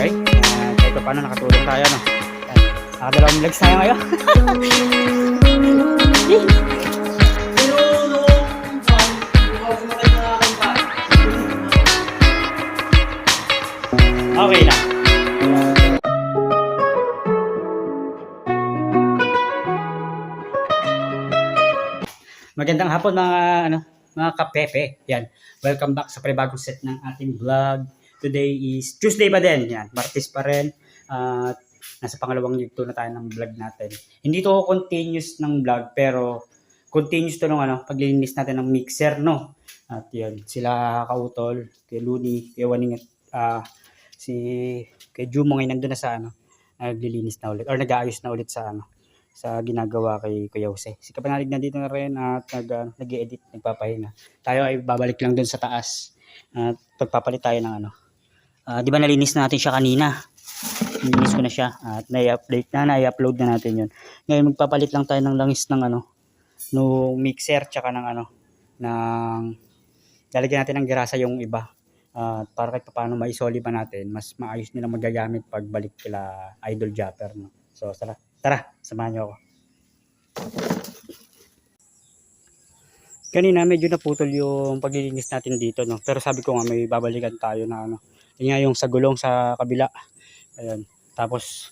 Okay? Kahit pa paano nakatulong tayo, no? Nakadalawang vlogs tayo ngayon. Okay na. Magandang hapon mga kapepe. Yan. Welcome back sa panibagong set ng ating vlog. Today is Tuesday pa din. Yan. Martes pa rin. At nasa pangalawang yugto na tayo ng vlog natin. Hindi to continuous ng vlog pero continuous to ng paglilinis natin ng mixer, no. At yan, sila Kautol, kay Luni, kay Waning at kay Jumo ngayon nandun na sa naglilinis na ulit or nag-aayos na ulit sa sa ginagawa kay Kuya Jose. Si Kapanalig nandito na rin at nag-edit, nagpapahinga. Tayo ay babalik lang dun sa taas at pagpapalit tayo ng di ba nalinis natin siya kanina? Nilinis ko na siya at na-upload na natin yun. Ngayon magpapalit lang tayo ng langis ng nung mixer tsaka ng ng lalagyan natin ng grasa yung iba. Para kahit paano maisoli pa natin, mas maayos nilang magagamit pag balik kila Idol Japper, no? So tara, samahan niyo ako. Kanina medyo naputol yung paglilinis natin dito, no? Pero sabi ko nga may babalikan tayo na yun nga yung sa gulong sa kabila. Ayun. Tapos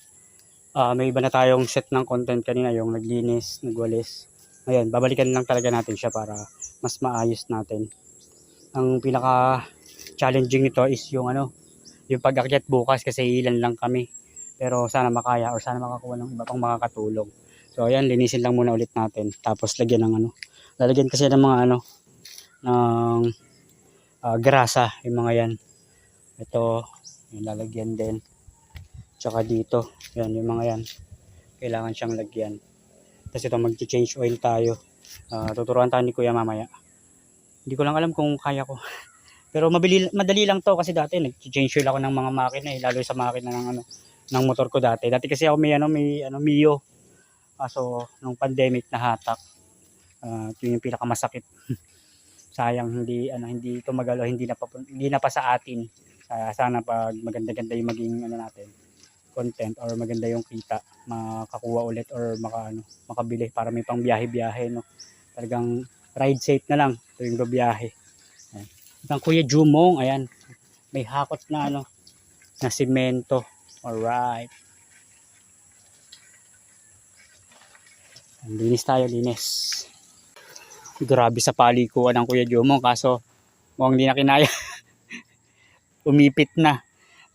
may iba na tayong set ng content kanina, yung naglinis, nagwalis. Ayun, babalikan lang talaga natin siya para mas maayos natin. Ang pinaka challenging nito is yung yung pag-akyat bukas kasi ilan lang kami. Pero sana makaya or sana makakuha ng iba pang makakatulong. So ayan, linisin lang muna ulit natin. Tapos lagyan ng lalagyan kasi ng mga ng grasa yung mga yan. Ito, yung lalagyan din. Tsaka dito, yan yung mga yan. Kailangan siyang lagyan. Tapos ito, mag-change oil tayo. Tuturuan tayo ni Kuya mamaya. Hindi ko lang alam kung kaya ko. Pero madali lang to kasi dati nag-change oil ako ng mga makina lalo sa makina ng motor ko dati. Dati kasi ako may Mio. So nung pandemic nahatak. Yun yung pinakamasakit. Sayang hindi tumagalo, hindi na pa sa atin. Sana pag maganda-ganda yung maging natin content or maganda yung kita, makakuha ulit or makabili para may pang biyahe-biyahe, no. Talagang ride safe na lang tuwing biyahe. Ang Kuya Jumong, ayan, may hakot na na simento. Alright. Linis tayo, linis. Grabe sa palikuan ng Kuya Jumong kaso mukhang di na kinaya. Umipit na.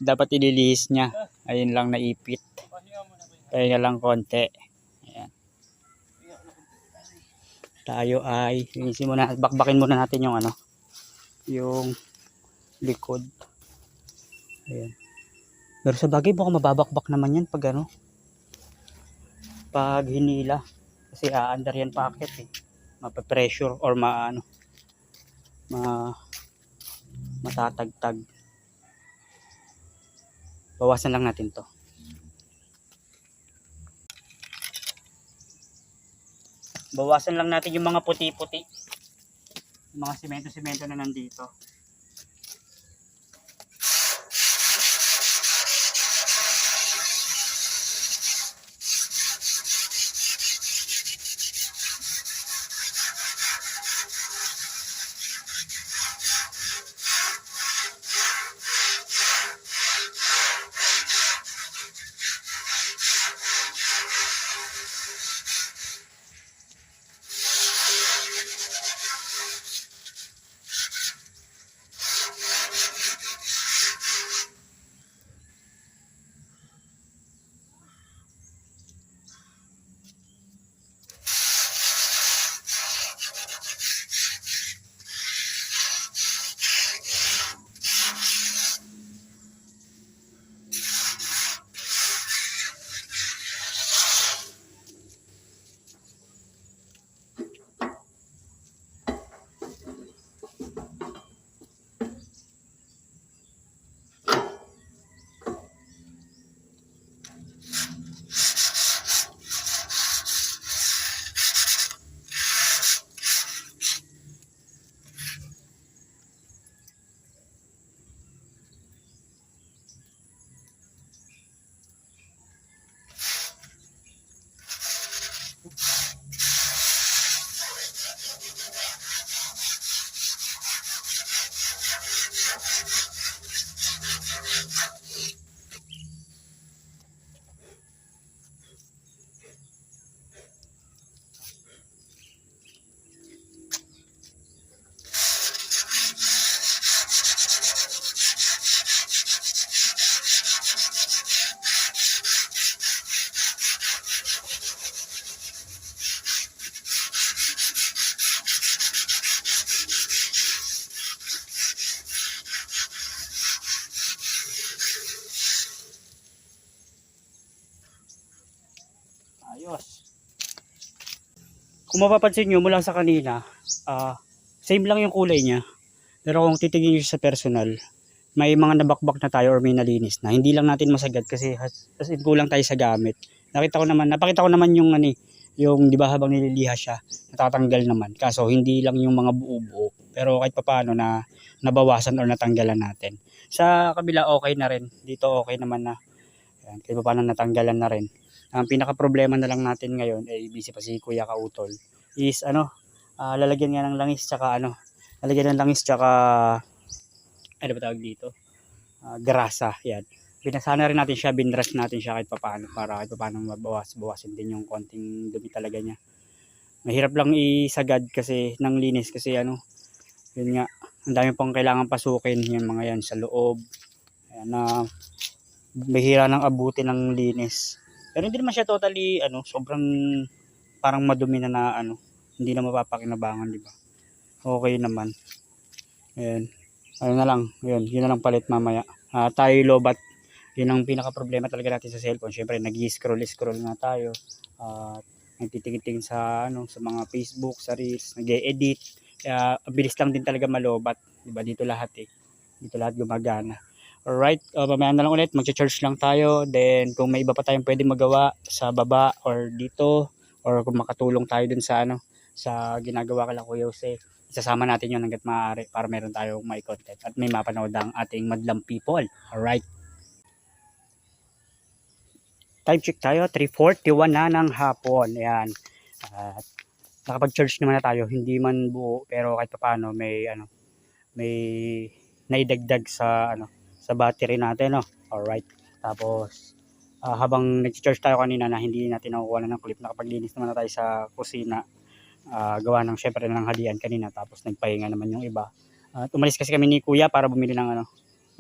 Dapat ililihis niya. Ayun lang naipit. Kaya lang konti. Ayan. Tayo ay linisin muna, bakbakin muna natin yung yung likod. Ayan. Pero sa bagay baka mababakbak naman yan pag pag hinila. Kasi aandar yan packet eh. Mapapressure or matatagtag. Bawasan lang natin to. Bawasan lang natin yung mga puti-puti. Yung mga simento-simento na nandito. Ayos. Kung mapapansin nyo mula sa kanina, same lang yung kulay niya. Pero kung titignan nyo sa personal, may mga nabakbak na tayo or may nalinis na. Hindi lang natin masagad kasi as in kulang tayo sa gamit. Napakita ko naman yung yung di ba habang nililiha siya, natatanggal naman. Kaso hindi lang yung mga buo-buo. Pero kahit papaano na nabawasan or natanggalan natin. Sa kabila okay na rin. Dito okay naman na. Yan, kahit papaano natanggalan na rin. Ang pinaka problema na lang natin ngayon ay busy pa si Kuya Kautol is lalagyan nga ng langis tsaka ano ba tawag dito? Grasa, yan. Pinasana rin natin siya, binrush natin siya kahit papaano para kahit papaano mabawasan din yung konting dumi talaga niya. Mahirap lang isagad kasi ng linis kasi yun nga, ang dami pang kailangan pasukin yung mga yan sa loob. Ayan na mahira nang abutin ng linis. Pero hindi naman siya totally sobrang parang madumi na hindi na mapapakinabangan, di ba? Okay naman. Ayan. Na lang, yun na lang palit mamaya. Tayo lobat, yun ang pinaka problema talaga natin sa cellphone. Syempre nag-scroll nga tayo. Nagtitingin sa sa mga Facebook, sa Reels, nag-edit. Kaya bilis lang din talaga malobat, di ba? Dito lahat gumagana. Alright, mamaya na lang ulit, mag-charge lang tayo. Then kung may iba pa tayong pwede magawa sa baba or dito, or kung makatulong tayo dun sa sa ginagawa kala Kuya Jose, isasama natin yun hanggat maaari para meron tayong may content at may mapanood ang ating madlang people. Alright. Time check tayo, 3:41 na ng hapon. Ayan. At nakapag-charge naman na tayo, hindi man buo pero kahit paano may may naidagdag sa sa battery natin, no. Alright. Tapos habang nag-charge tayo kanina na hindi natin nakukuha ng clip, nakapaglinis naman na tayo sa kusina. Gawa ng syempre ng halian kanina, tapos nagpahinga naman yung iba. At umalis kasi kami ni Kuya para bumili ng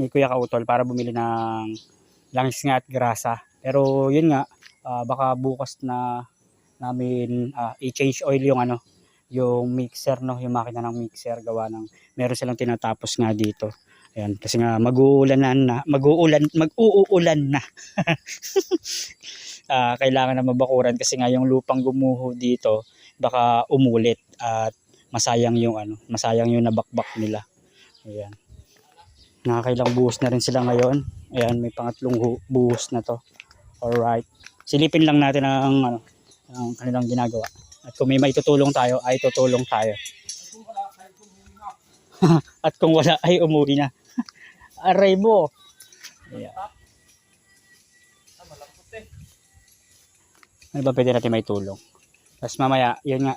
ni Kuya Kautol para bumili ng langis nga at grasa. Pero yun nga, baka bukas na namin i-change oil yung yung mixer, no, yung makina ng mixer, gawa ng meron silang tinatapos nga dito. Ayan, kasi nga mag-uulan na. Kailangan na mabakuran kasi nga yung lupang gumuho dito baka umulit at masayang yung nabakbak nila. Ayan. Nakakailang buhos na rin sila ngayon. Ayan, may pangatlong buhos na to. Alright. Silipin lang natin ang kanilang ginagawa. At kung may maitutulong tayo, ay tutulong tayo. At kung wala, ay umuwi na. Aray mo. Ayan. Ano ba pwede natin may tulong? Tapos mamaya, yun nga,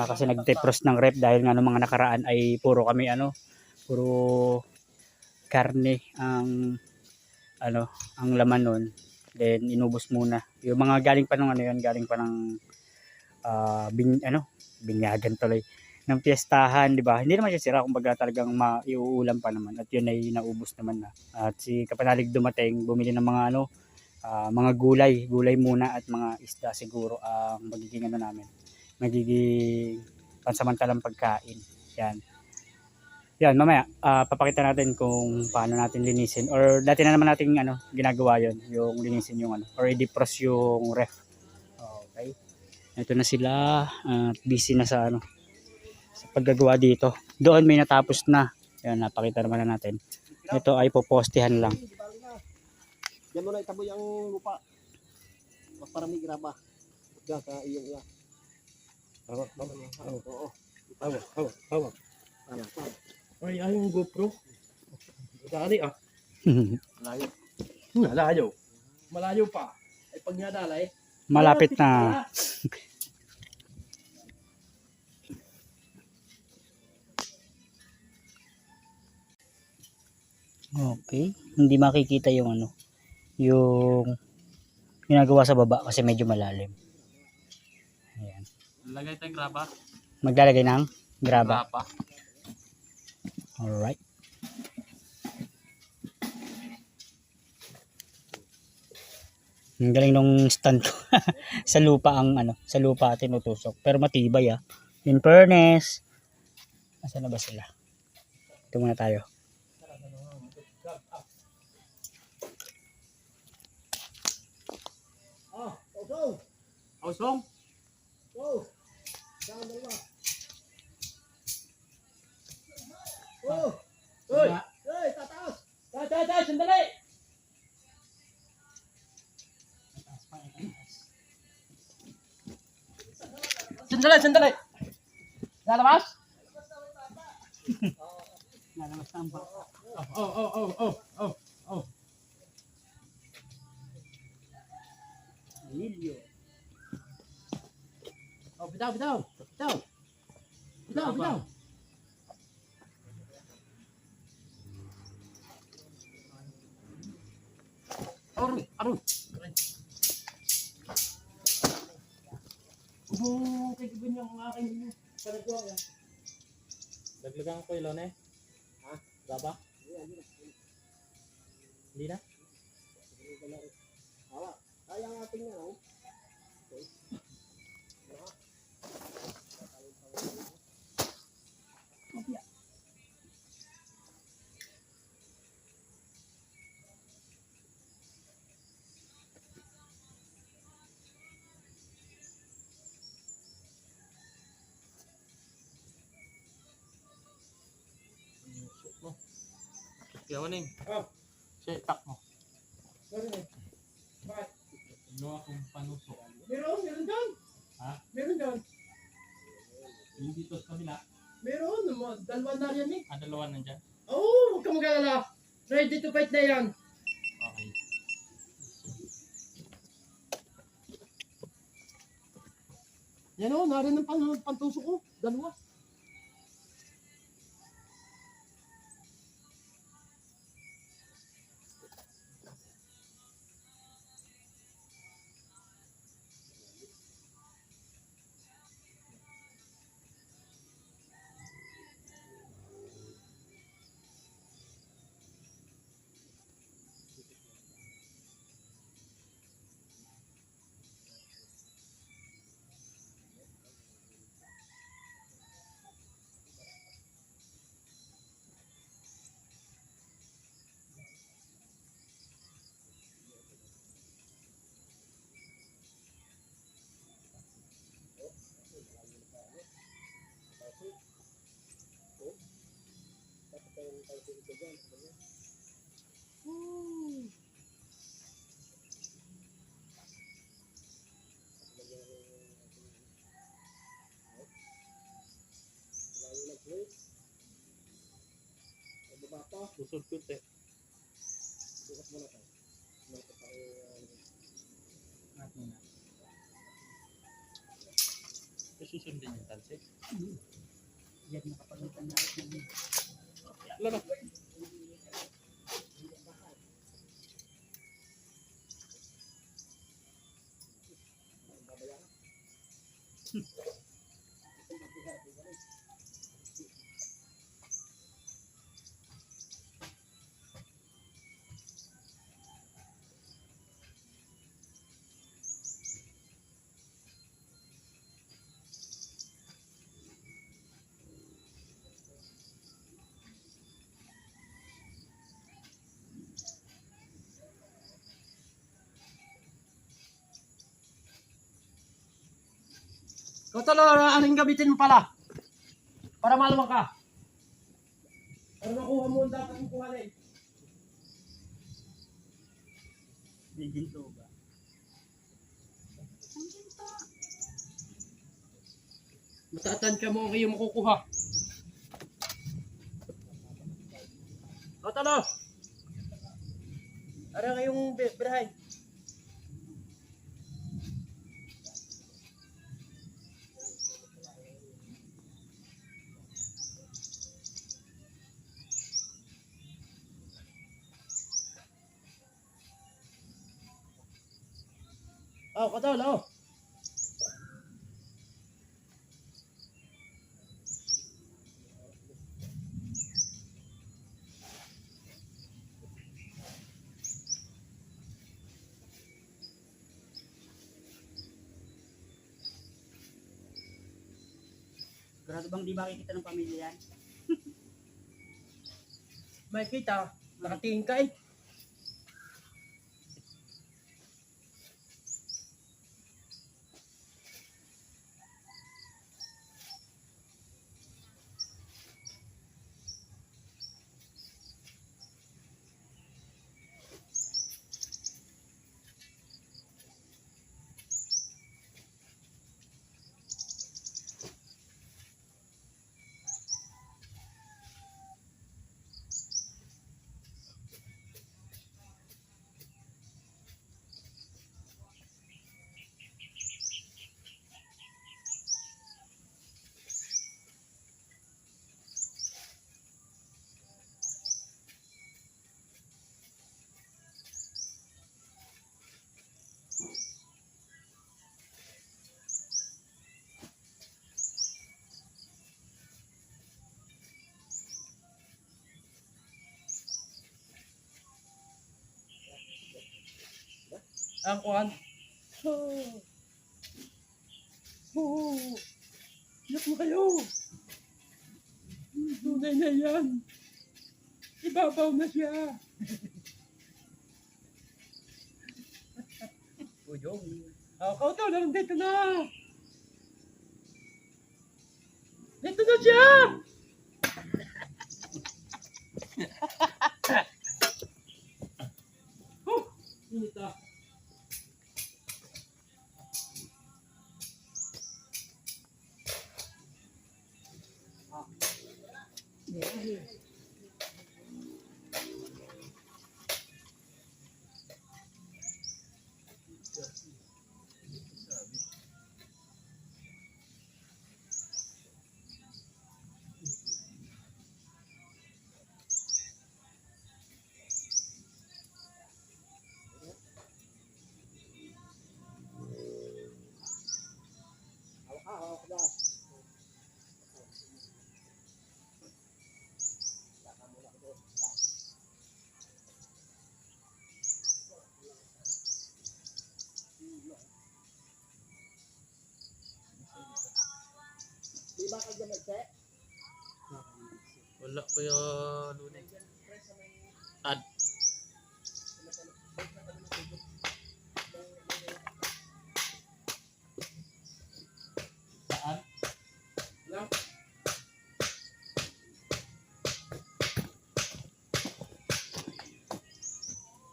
kasi nag-defrost ng rep dahil nga nung mga nakaraan ay puro kami puro karne ang ang laman nun. Then inubos muna. Yung mga galing pa ng galing pa ng binyagan tuloy ng piyestahan, di ba? Hindi naman siya sira, kumbaga talagang maiuulam pa naman at yun ay naubos naman na. At si Kapanalig dumating, bumili ng mga mga gulay muna at mga isda siguro ang magiging magiging pansamantalang pagkain. Yan mamaya papakita natin kung paano natin linisin, or dati na naman natin ginagawa yon, yung linisin yung or i-defrost yung ref. Okay, ito na sila at busy na sa sa paggagawa dito. Doon may natapos na. Yan, napakita naman na natin. Ito ay popostihan lang. Diyan mo na itaboy ang lupa. Magparami graba. Diyan sa iyong iya. Oo. Hawak. Ay, yung GoPro. Dali Malayo. Malayo. Malayo pa. Ay pag nadalay. Malapit na. Okay. Hindi makikita yung yung ginagawa sa baba kasi medyo malalim. Ayan. Lagay tayong graba. Maglalagay ng graba. Alright. Ang galing nung stand ko. Sa lupa sa lupa tinutusok. Pero matibay In fairness. Nasaan na ba sila? Ito muna tayo. Osong. Oh! Saan dalawa? Oh! Uy! Hey, tataas! Tay, sandali! Sandali! Lalabas? Nalabas na ang baka. Oh. Emilio. Oh, bitaw. Aron. Kay Gibin yung aking panagwa yan. Daglagan ko ilon eh. Ha? Gaba? Hindi na? Hawa. Kaya ang ating nga, oh. Kaya mo ning. Oh. Tak mo. Meron eh. Bakit? Ano akong panusok? Meron dyan. Ha? Meron dyan. Yung dito sa kabila. Meron. Dalawa na yan eh. Dalawa nandyan. Oo, huwag ka mag-alala. Ready to fight na yan. Okay. Yan o, narin ang pantusok ko. Dalawa. Susod ko te. Bukas mo na tayo. Susundin yung talsik. Yan nakapalitan natin. Lalo. Totoo, aning gamitin mo pala. Para maluwag ka. Para makuha mo ang dapat mong kuhanin. Bigin to ba? Matatansya mo ang iyong makukuha. Totoo. Ara ngayong birahay. Oh, katol, oh. Sigurado bang di makikita ng pamilya yan? May kita, nakatingin ka eh. Ang kuhan. Iyak mo kayo. Tunay na yan. Ibabaw na siya. Uyong. Kauto na lang dito na. Dito na siya. Init ah. Wala kuya Lunay. Ad. Saan?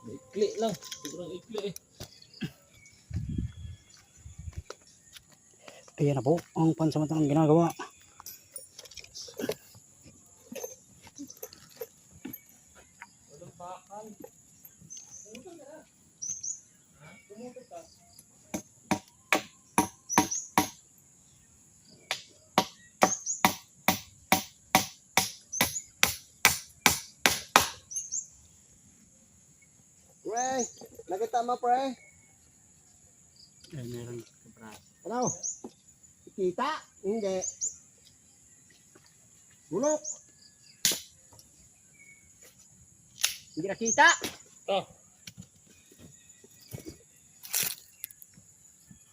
Ikli lang. Sobrang ikli eh. Ayan na po ang pansamantalang ginagawa. Walang bakal. Pumunta ka na. Ha? Pumunta ka. Pre, nakita mo pre? Ayan, meron. Ano? Kita? Hindi. Bulok. Hindi nakita. Oh.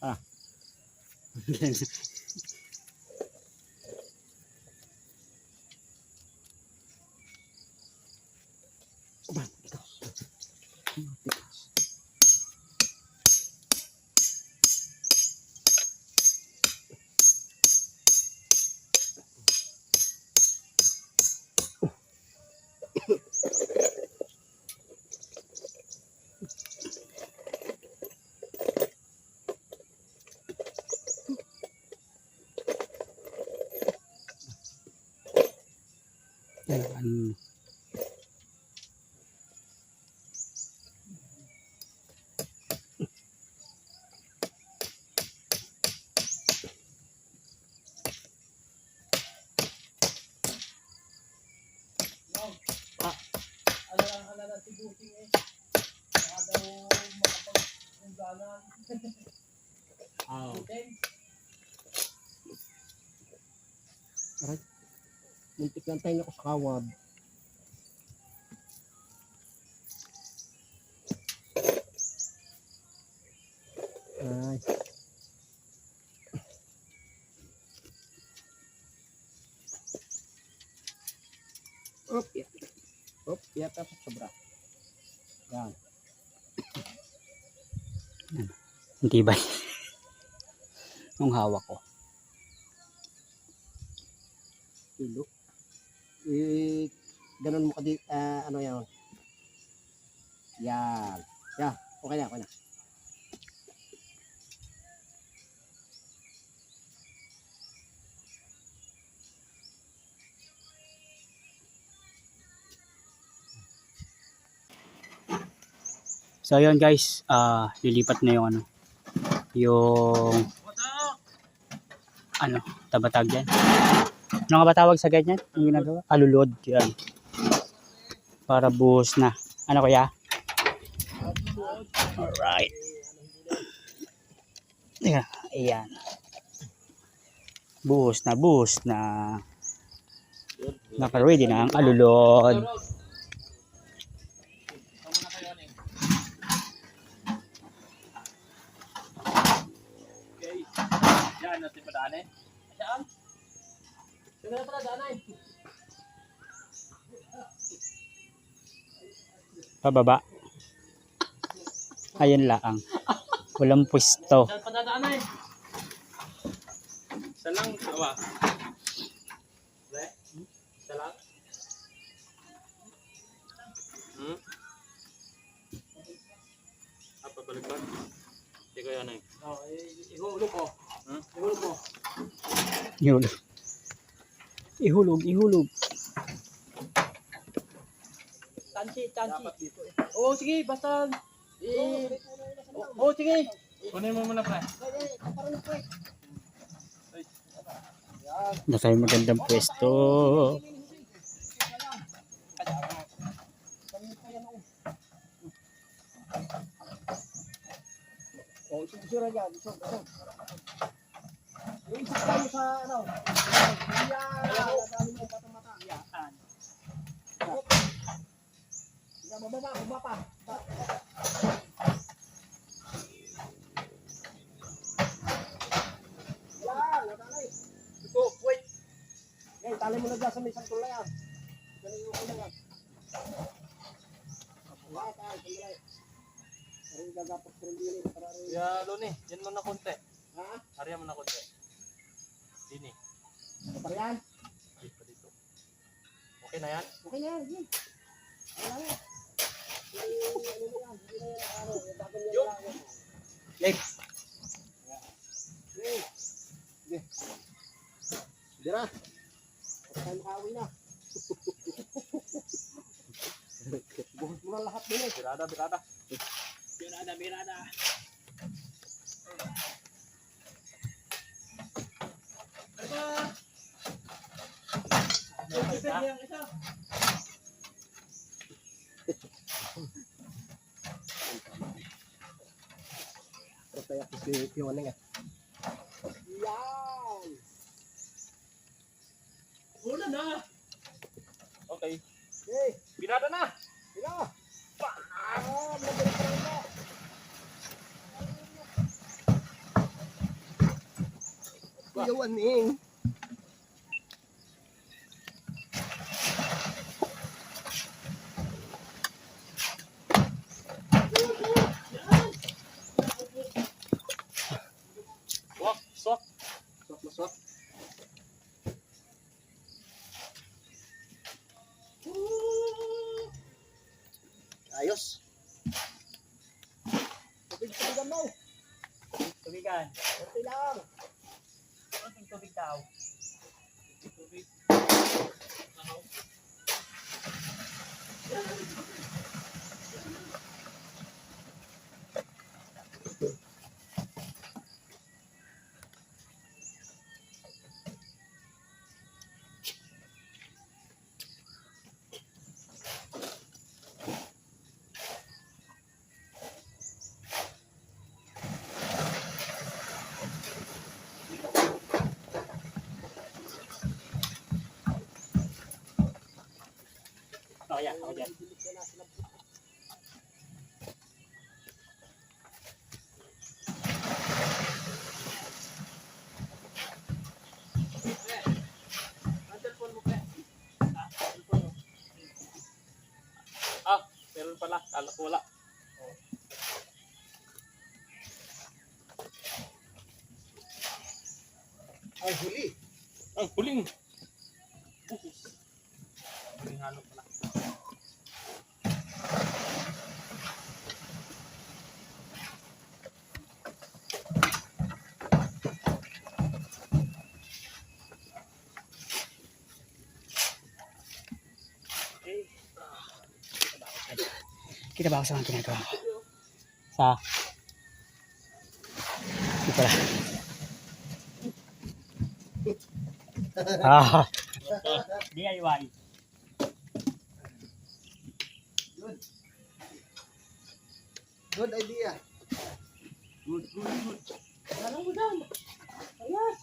Ayan. Ano lang si Busing eh. Baka daw makapag-ungganan. Aray. Muntik lang tayo ako sa kawad. Ay. Up, yeah. Up, yeah, tapos sobra. Yan. Ang tibay. Nung hawak ko. Kilo. Ganun mo ka di, ano yan. Yan. Yan. Okay na, okay na. So ayun guys, lilipat na yung tabatag yan. Ano nga ba tawag sa ganyan? Yung ginagawa? Alulod. Yan. Para buhos na. Ano kaya? Alright. Ayan. Buhos na. Naka-ready na ang alulod. Tama na kayo, Aning. Okay. Yan, natin padaanin. Saan? Sige na pala, danay. Pababa. Ayun lang. Walang pwesto. Saan pa dadanay? Isa lang, awa. Pre? Isa lang? Pabalik ba? Hindi ko yan eh. Oh, ihulog ko. Ihulog ko. Ihulog. Tansi. Oo, sige, basta. Oo, sige. Kunin mo muna, pre. Nasa yung magandang pwesto. Oh, isura dyan. Isura. Yung isa tayo sa ano. Yan. Dami mo mata. Yan. Yan, baba pa. Yan, nakalay. Ito, wait. Yan, tali mo na dyan sa may santol na yan. Galing mo na yan. Sandali. Parang gagapos ko rin din. Ya, Loni, yan mo na konti. Ha? Ariya mo na konti. Dini. Ito pa yan? Dito, dito. Okay na yan? Okay na yan. Wala na. Leg. Dira. Tayo makawi na. Buhos mo na lahat din eh. Birada. Birada. Terus saya di mana ya? Yan. Una na. Okay. Hey, Birada na! sila. Kuya Waning. Swak. Swak. Ayos. Tubigan mo. Tubigan. Okay lang. Konting tubig daw. Oh, yeah. Oh, yeah. Meron pala. Kala ko wala. Ang huli. Ang huling. Huling halo pala. Kita ba ako sa mga ginagawa ko? Sa? Di pala. DIY. Good idea. Good. Alam mo dyan. Ayan.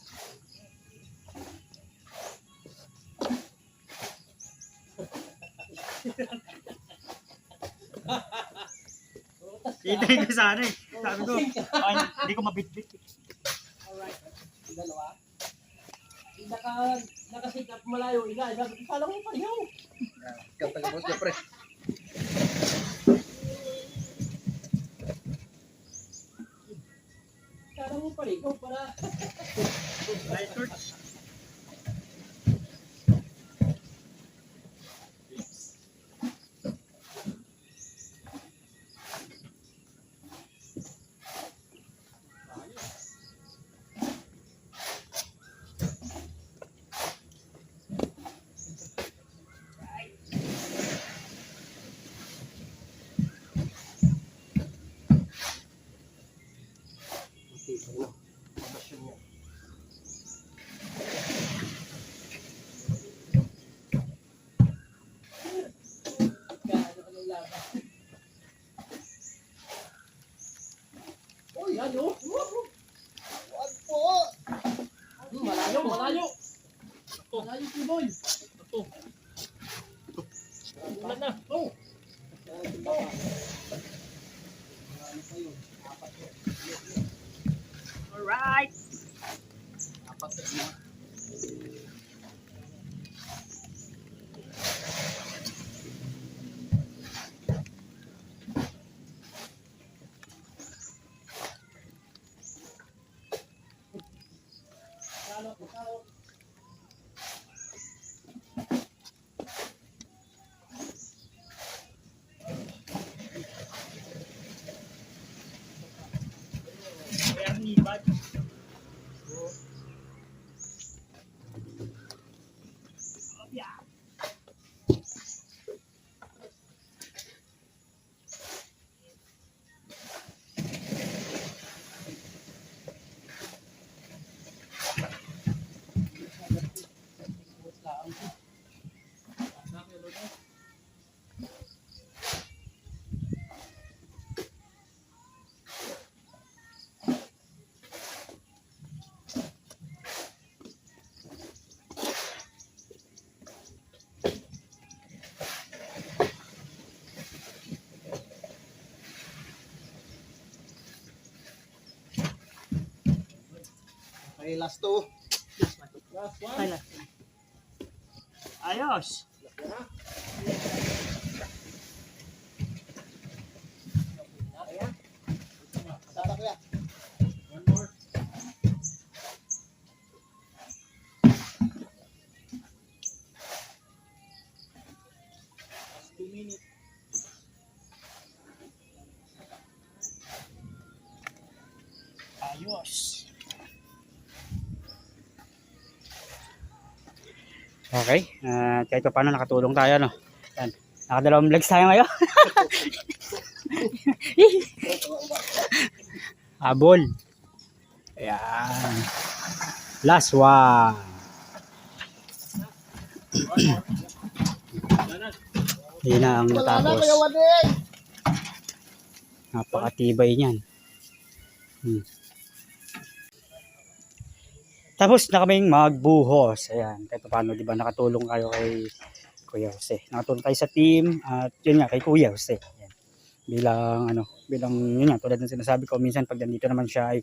Hintayin ko sana eh. Sabi ko, ay, hindi ko mabitbit. Alright. Dalawa. Nakasikap malayo. Kala ko pa yaw. Ikaw taga-boss ka, pre. Kala mo pa ikaw para. Light torch. Uy, ano? Wag po. Malayo, malayo. Malayo si Boy. Ito. Ulan na. Oh. Alright. Okay, last two. Last one. Ayos. Tata kuya. One more. Last 2 minutes. Ayos. Okay, kahit pa paano nakatulong tayo, no? Yan. Nakadalawang vlogs tayo ngayon. Habol. Ayan. Last one. Yan na ang Wala na, natapos. Kuya Wading. Napakatibay niyan. Tapos na kaming magbuhos. Ayan, kahit paano, di ba, nakatulong kayo kay Kuya Jose. Nakatulong tayo sa team at yun nga kay Kuya Jose. Ayan. Bilang yun nga, tulad ng sinasabi ko, minsan pag nandito naman siya ay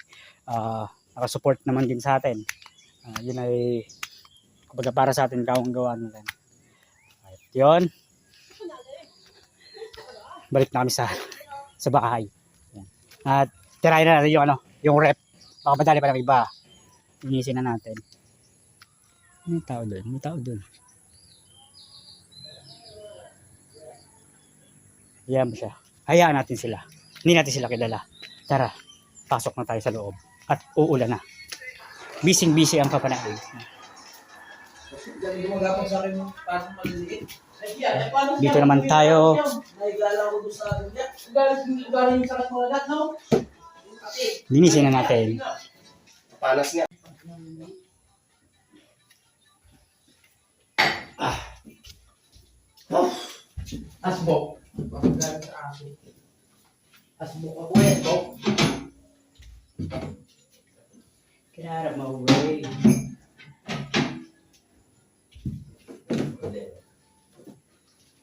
nakasupport naman din sa atin. Yun ay kumbaga para sa atin gawang-gawa natin. At yun. Balik na kami sa bahay. Ayan. At tirahin na natin yung rep. Baka madali pa ng iba. Inisin na natin. May tao doon. May tao doon. Hayaan mo siya. Hayaan natin sila. Hindi natin sila kilala. Tara, pasok na tayo sa loob. At uulan na. Bising-busy ang papanaan. Diyan gumagapang sa akin yung parang maliliit. Dito naman tayo. Naigala ko doon sa akin niya. Galing sa katmalat, no? Linisin na natin. Panas niya. Asbok. Galing sa aso. Asbok ako eh, Bok. Get out of my way.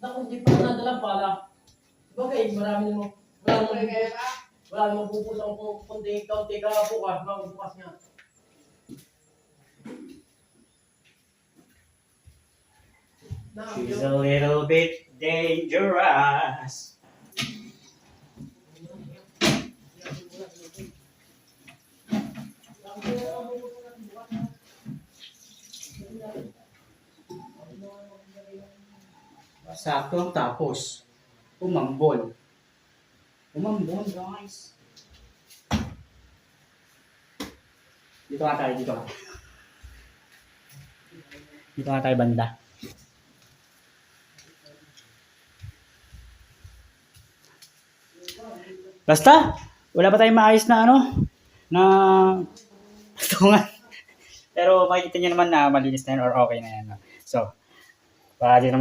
Naku, hindi pa nadalang pala. Bagay, marami mo. Wala namang pupusang kung konti ka bukas. Bukas nga. She's a little bit dangerous. Sakto ang tapos. Umambon. Umambon, guys. Dito nga tayo, dito nga. Dito nga tayo banda. Basta, wala pa tayong maayos na ano, na tungan. Pero makikita nyo naman na malinis na yan or okay na yan. No? So, dito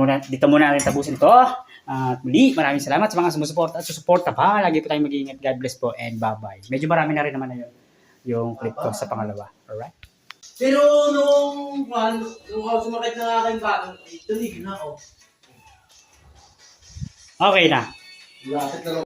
muna natin tapusin to. At muli, maraming salamat sa mga sumusuporta at susuporta pa. Lagi po tayong mag-iingat. God bless po and bye-bye. Medyo marami na rin naman na yun, yung clip ko sa pangalawa. Alright? Pero nung ako sumakit ng aking batang, tulig na ako. Okay na. Lapit na lang.